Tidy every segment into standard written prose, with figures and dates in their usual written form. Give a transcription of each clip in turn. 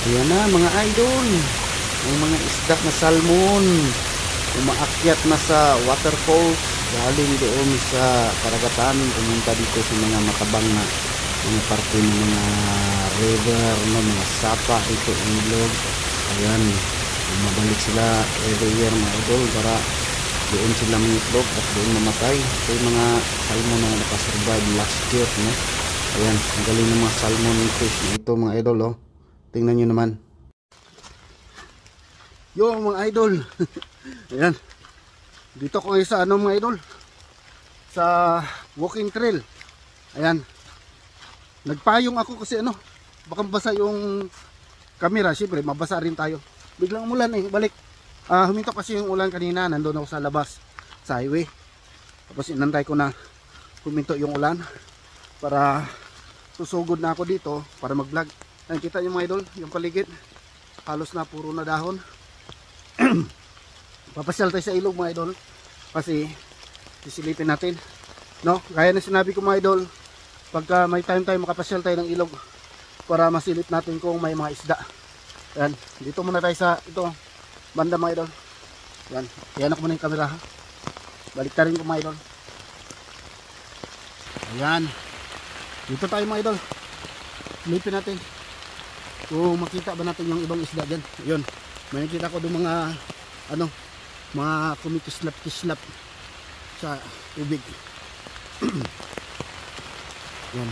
Ayan na mga idol. May mga isda na salmon. Umaakyat na sa waterfalls. Galing doon sa karagatan. Pumunta dito sa mga matabang na mga parte ng mga river, no, mga sapa dito, ilog. Ayan. Mabalik sila every year mga idol para doon sila mangitlog at doon mamatay. Ito yung mga salmon na nakasurvive last year, no? Ayan, ang galing ng mga salmon fish na ito mga idol, oh. Tingnan nyo naman. Yo mga idol. Ayan. Dito ko ngayon sa ano mga idol, sa walking trail. Ayan. Nagpayong ako kasi ano, baka mabasa yung camera. Siyempre mabasa rin tayo. Biglang umulan eh, balik. Huminto kasi yung ulan kanina. Nandun ako sa labas, sa highway. Tapos inantay ko na huminto yung ulan para susugod na ako dito para mag vlog. Ayan, kita nyo mga idol, yung paligid halos na puro na dahon. Papasyal tayo sa ilog mga idol kasi sisilipin natin, no? Kaya na sinabi ko mga idol, pagka may time tayo makapasyal tayo ng ilog para masilip natin kung may mga isda. Ayan, dito muna tayo sa ito banda mga idol. Ayan, iyan ako muna yung camera ha. Balik ta rin ko mga idol. Ayan, dito tayo mga idol, silipin natin kung makita ba natin yung ibang isda dyan. Ayun, may nakita ko doon mga ano, mga kumikislap-kislap sa tubig. Yan.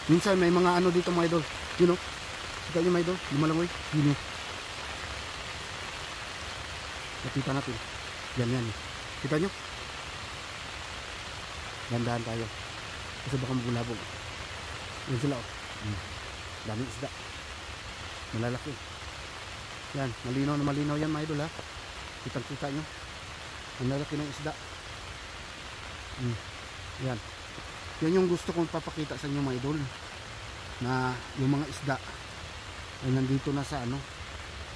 Minsan may mga ano dito mga idol. You know, kita nyo mga idol, lumalangoy. You know. Nakita natin. Yan yan. Kita nyo? Gandahan tayo. Kasi baka mabulabog. Yan sila oh. Daming isda. Malalaki. Yan, malinaw na malinaw yan mga idol ha. Kitang kita nyo ang lalaki ng isda. Yan, yan yung gusto kong papakita sa inyo mga idol, na yung mga isda ay nandito na sa ano,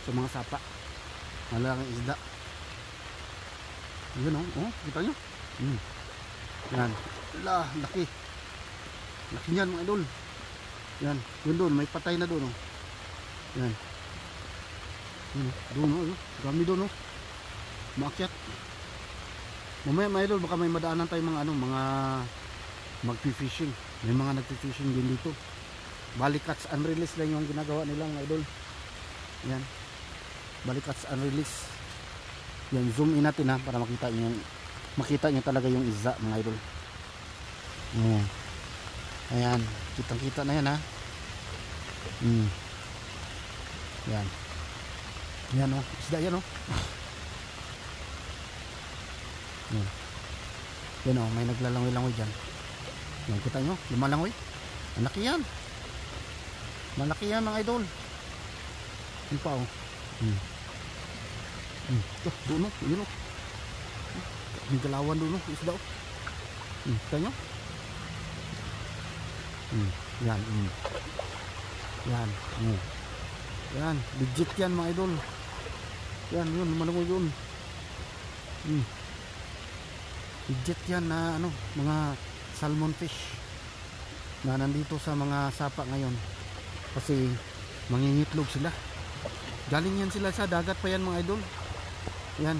sa mga sapa. Malaking isda. Yun oh, kita nyo. Yan, laki. Laki yan mga idol. Yan, yun doon, may patay na doon oh. Yan. Doon oh, dami doon oh. Maakyat. Mamaya mga idol, baka may madaanan tayong mga ano, mga magpi-fishing. May mga nagpi-fishing din dito. Balik catch and release lang yung ginagawa nila mga idol. Yan. Balik catch and release. Yan, zoom in natin ha para makita niyo talaga yung isda mga idol. Ayan. Ayan, kitang-kita na yan ha. Yan. Yan oh, isda yan oh. Yan oh, may naglalangoy-langoy dyan. Yan, kita nyo, lumalangoy. Malaki yan. Malaki yan mga idol. Yan pa oh. Ito, doon oh, yun oh. May galawan doon oh, isda oh. Kita nyo? Yan. Yan. Yan, legit yan mga idol. Yan, yun, lumalangoy yun. Legit yan na ano, mga salmon fish na nandito sa mga sapa ngayon kasi mangingitlog sila. Galing yan sila sa dagat pa yan mga idol. Yan,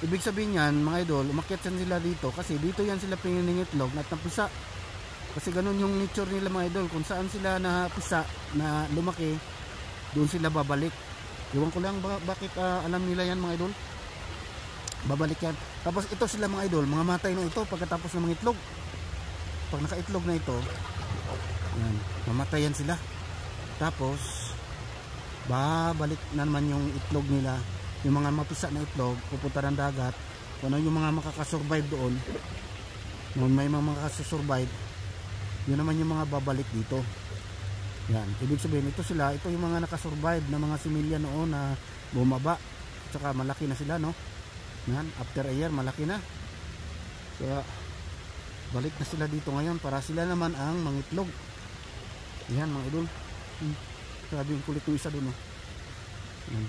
ibig sabihin yan mga idol, umakyat yan sila dito kasi dito yan sila pingingitlog at napisa. Kasi ganun yung nature nila mga idol, kung saan sila napisa na lumaki, doon sila babalik. Iwan ko lang bakit alam nila yan mga idol. Babalik yan. Tapos ito sila mga idol, mga matay na ito pagkatapos ng mga itlog. Pag nakaitlog na ito, yan, mamatay yan sila. Tapos babalik na naman yung itlog nila. Yung mga mapisa na itlog pupunta ng dagat. Kung ano yung mga makakasurvive doon, kung may mga makakasurvive, yun naman yung mga babalik dito. Yan, ibig sabihin ito sila, ito yung mga nakasurvive na mga similya noon na bumaba. At saka malaki na sila no. Yan, after a year malaki na. Kaya balik na sila dito ngayon para sila naman ang mangitlog. Yan mga idol. Grabe yung kulit ng isa doon oh. Yan.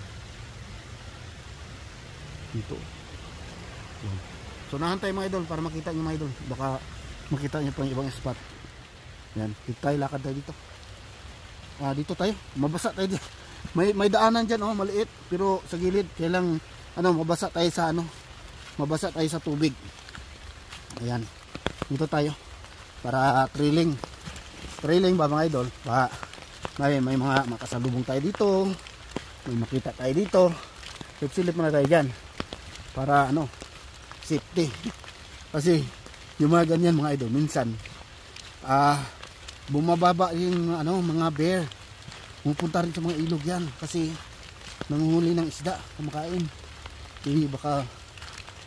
Dito. Yan. So nahantay mga idol para makita nyo mga idol. Baka makita nyo pa yung ibang spot. Yan, dito tayo, lakad tayo dito. Dito tayo, mabasa tayo dito. May daanan dyan, oh, maliit, pero sa gilid kailang mabasa tayo sa mabasa tayo sa tubig. Ayan, dito tayo para trailing ba mga idol. May mga makasalubong tayo dito, may makita tayo dito. Silip muna tayo dyan para safety. Kasi yung mga ganyan mga idol, minsan bumababa yung mga bear, pupunta rin sa mga ilog yan kasi nanguhuli ng isda, kumakain. Baka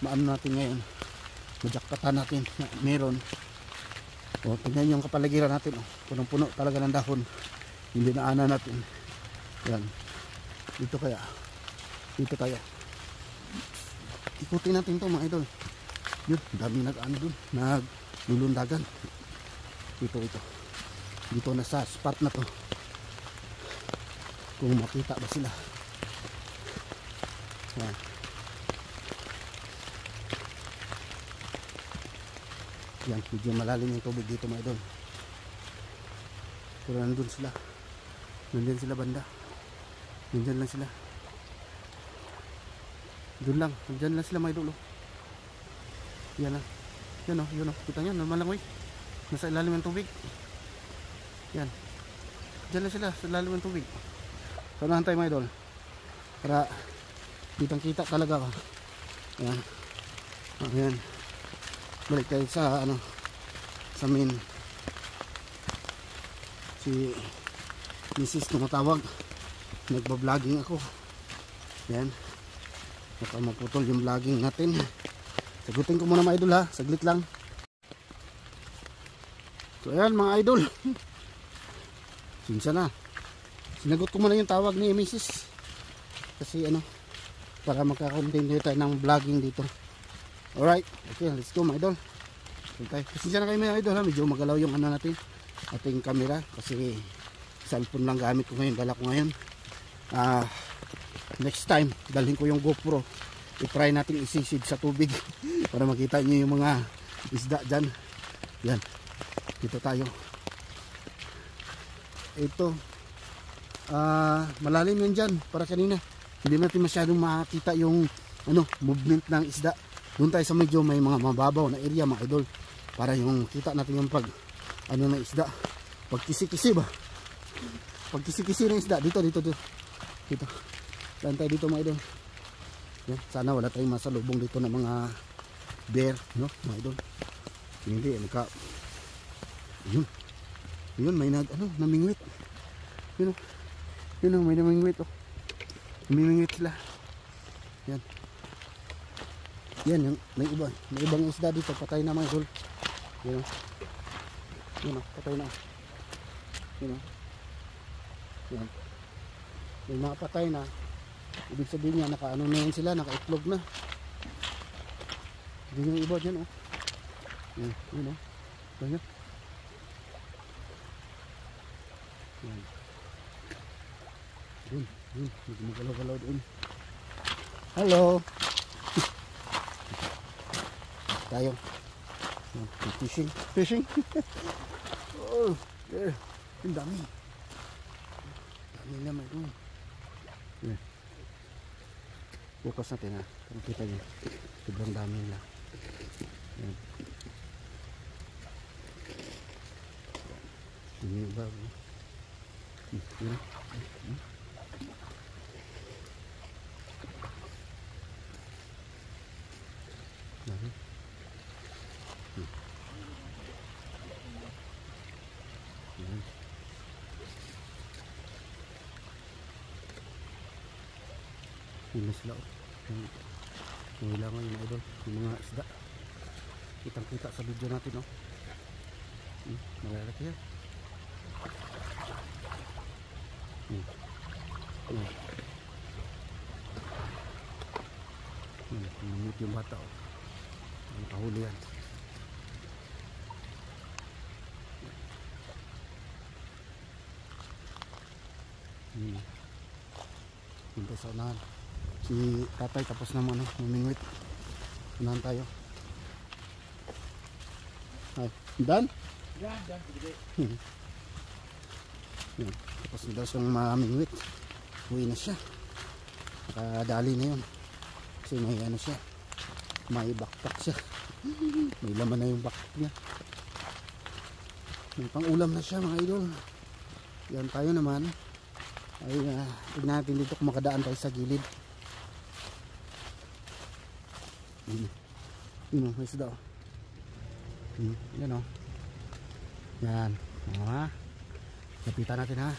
maano natin ngayon, majakpatan natin na meron. Tingnan yung kapaligiran natin, punong-puno talaga ng dahon, hindi na ana natin yan. Dito tayo, ikutin natin to mga idol. Yun, dami dun, naglulundagan dito na sa spot na to, kung makita ba sila. Yan. Yan, medyo malalim yung tubig dito mga idol, pero nandun sila, nandyan sila banda, nandyan lang sila, dun lang, nandyan lang sila mga idol. Yan lang, yun kita nyo, malangoy, nasa ilalim ng tubig. Yan, dyan lang sila sa ilalim ng tubig. Sanahan tayo mga idol para kitang kita talaga. Yan, ayan, balik tayo sa sa main. Si Mrs. tumatawag, nagba-vlogging ako. Yan, baka maputol yung vlogging natin. Sagutin ko muna mga idol ha, saglit lang. So ayan mga idol, sinsa na, sinagot ko muna yung tawag ni Mrs. Kasi para magka-continue tayo ng vlogging dito. Alright, okay, let's go mga idol. Okay, sinsa na kayo mga idol ha, medyo magalaw yung natin, ating camera, kasi cellphone lang gamit ko ngayon, dala ko ngayon. Next time dalhin ko yung GoPro, i-try natin isisid sa tubig para makita nyo yung mga isda dyan. Yan, dito tayo. Ito malalim yan dyan, para kanina hindi natin masyadong makita yung movement ng isda. Doon tayo sa medyo may mga mababaw na area mga idol, para yung kita natin yung pag ng isda, pag kisi-kisi ba, pag kisi-kisi ng isda. Dito lang tayo dito mga idol. Yan, sana wala tayong masalubong dito ng mga bear, mga idol. Hindi yun may namingwit. Yun may namingwit, namingwit sila. Yan yung may ibang isda dito, patay na mga idol. Yun patay na. Yan, may mga patay na, ibig sabihin niya naka na yun sila, naka-itlog na. Hindi yung iba dyan yun ganyan. Yun, magalaw-galaw doon. Hello. Tayo. Fishing. Oh, there. Ang dami. Dami naman doon. Yeah. Bukas natin ha. Kung kita nyo, sobrang dami nila. Yan. Ini bago. Yan. Dami. Yan. Ini sila. Kailangan yung mga idol, yung mga isda. Kitang-kita sa video natin, malalaki yan. Nangit yung bata, nakahuli yan. Hintay sa unahan. Si tatay tapos naman mamingwit. Unahan tayo. Ay, done? Done. Yan. Tapos na daw siyang mamingwit. Uwi na siya. Nakadali na yun. Kasi may ano siya. May backpack siya. May laman na yung backpack niya. May pang ulam na siya mga idol. Yan, tayo naman ay tignan natin dito kung makadaan tayo sa gilid. Yun o, may isda o. Yan o. Yan. Lapitan natin ha.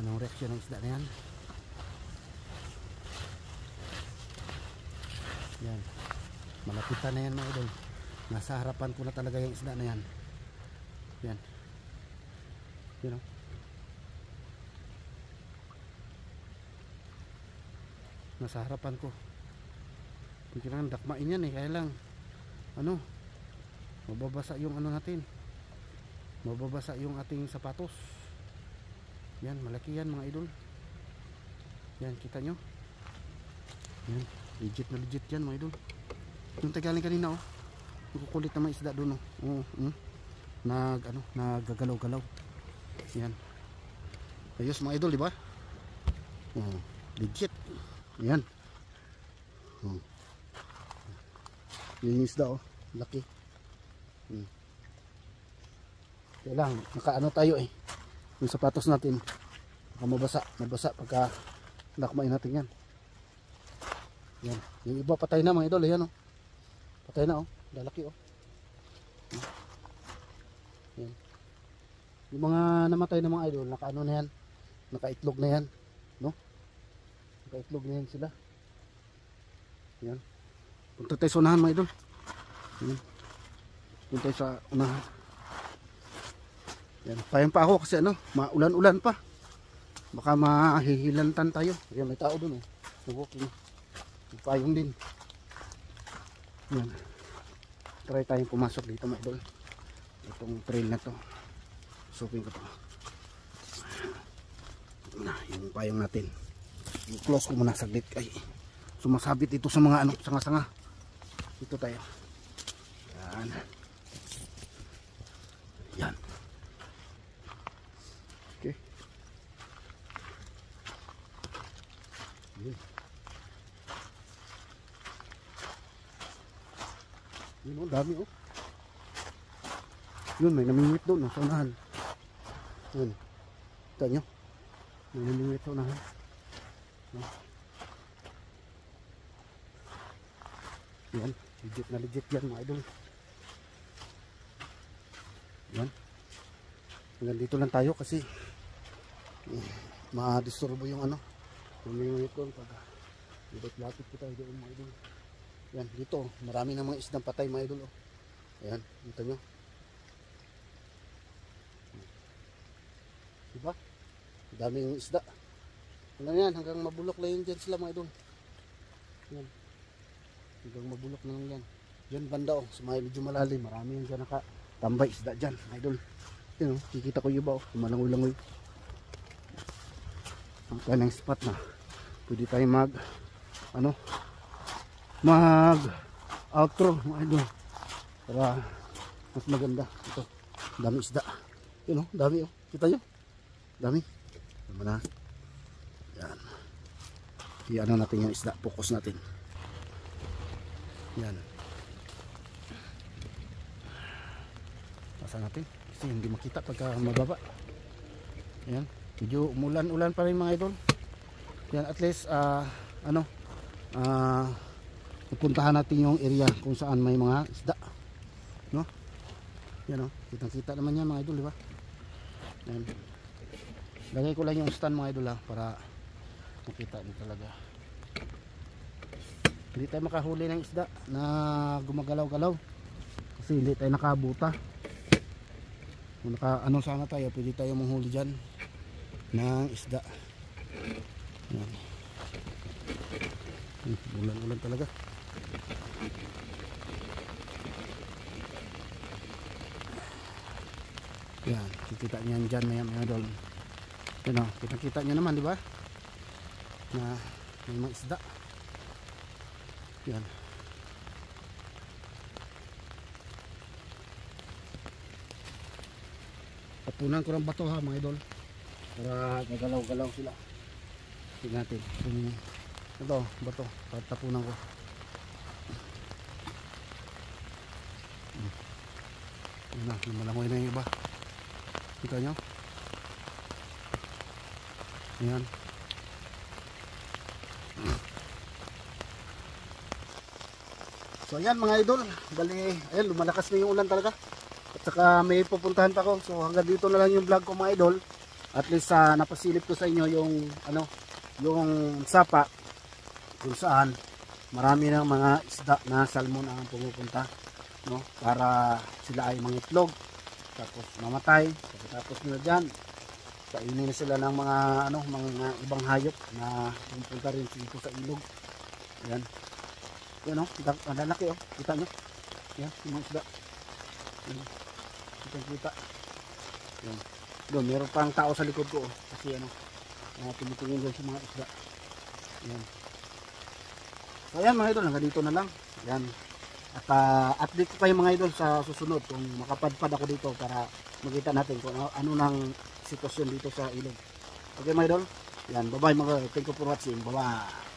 Anong reaksyon ng isda na yan? Yan. Malapitan na yan mga idol. Nasa harapan ko na talaga yung isda na yan. Yan. Yan o. Nasa harapan ko. Kailangan dakmain yan kaya lang ano, mababasa yung ano natin, mababasa yung ating sapatos. Yan, malaki yan mga idol. Yan, kita nyo. Yan, legit na legit yan mga idol. Yung tagaling kanina oh, kukulit na mga isda doon oh. Naggagalaw-galaw. Yan, ayos mga idol, diba? Oh, legit. Yan. Yung isda oh, laki. Kailang nakaano tayo yung sapatos natin baka mabasa pagka nakmain natin yan. Yan, yung iba patay na mga idol. Yan oh, patay na oh, lalaki oh. Yan. Yung mga namatay na mga idol, nakaano na yan, nakaitlog na yan, no? Nakaitlog na yan sila. Yan. Punta tayo sa unahan mga idol. Punta tayo sa unahan. Yan. Payang pa ako kasi ano, maulan-ulan pa. Baka mahihilantan tayo. Yan, may tao dun oh. Nag-walking. Payong din. Yan. Try tayong pumasok dito mga idol. Itong trail na to. Supin ko to. Ito na, yung payong natin. I-close ko muna saglit. Ay, sumasabit ito sa mga ano, sanga-sanga. Dito tayo. Yan. Yan. Okay. Yan. Yun o, dami o. Yun, may namingwit doon sa unahan. Yun. Kita nyo? May namingwit sa unahan. Yan, legit na legit yan mga idol. Yan. Hanggang dito lang tayo kasi ma-disturbo yung ano, yung ito pag lapit ko tayo doon mga idol. Yan, dito marami na mga isdang patay mga idol. Ayan, dito nyo. Diba? Daming isda. Hanggang yan, hanggang mabulok lang yun dyan sila mga idol. Yan. Hanggang mabulok na lang yan. Yan banda oh, sa medyo malalim. Marami yung dyan nakatambay isda dyan mga idol. Yan oh, kikita ko yung iba oh, kumalangoy-langoy. Ang kalang spot na pwede tayo mag outro mga idol para mas maganda. Ito, dami isda. Yan oh, dami oh, kita nyo? Dami. Tama na. Yan. I-ano natin yung isda, focus natin. Yan. Pasa natin kasi hindi makita pagka mababa. Yan. Medyo umulan-ulan pa rin mga idol. Yan, at least pupuntahan natin yung area kung saan may mga isda. No? Yan o. Kitang-kita naman yan mga idol, di ba? Yan. Lagay ko lang yung stand mga idol para makita nyo talaga. Hindi tayo makahuli ng isda na gumagalaw-galaw kasi hindi tayo nakabuta. Kung ano sana tayo, pwede tayo manghuli dyan ng isda. Yan. Ulan-ulan talaga. Yan, kikita nyo yan dyan mga idol. Yan o, kita nyo naman, di ba? Na may mga isda. Yan. Papunan ko ng bato ha mga idol. para gagalaw-galaw sila. Tingnan natin kung ito, bato, tatapunan ko. Yun na, lumalangoy na yung iba. Kita nyo? Ayan. So ayan mga idol, bali, ayan, lumalakas na yung ulan talaga. At saka may pupuntahan pa ko. So hanggang dito na lang yung vlog ko mga idol. At least napasilip ko sa inyo yung ano, yung sapa kung saan marami ng mga isda na salmon ang pumupunta, no, para sila ay mangitlog tapos mamatay. Tapos nila diyan kainin na sila ng mga ano, mga ibang hayop na pumupunta rin dito sa ilog. Ayan. Yan o, ang lalaki o, kita nyo. Yan, yung mga isda. Yan, kita. Yan. Doon, meron pang tao sa likod ko o, kasi ano, tumutingin doon sa mga isda. Yan. So ayan mga idol, hanggang dito na lang. Yan. At update ko kayo mga idol sa susunod kung makapadpad ako dito para makita natin kung ano nang sitwasyon dito sa ilog. Okay mga idol? Yan, bye bye mga, thank you for watching. Bye bye.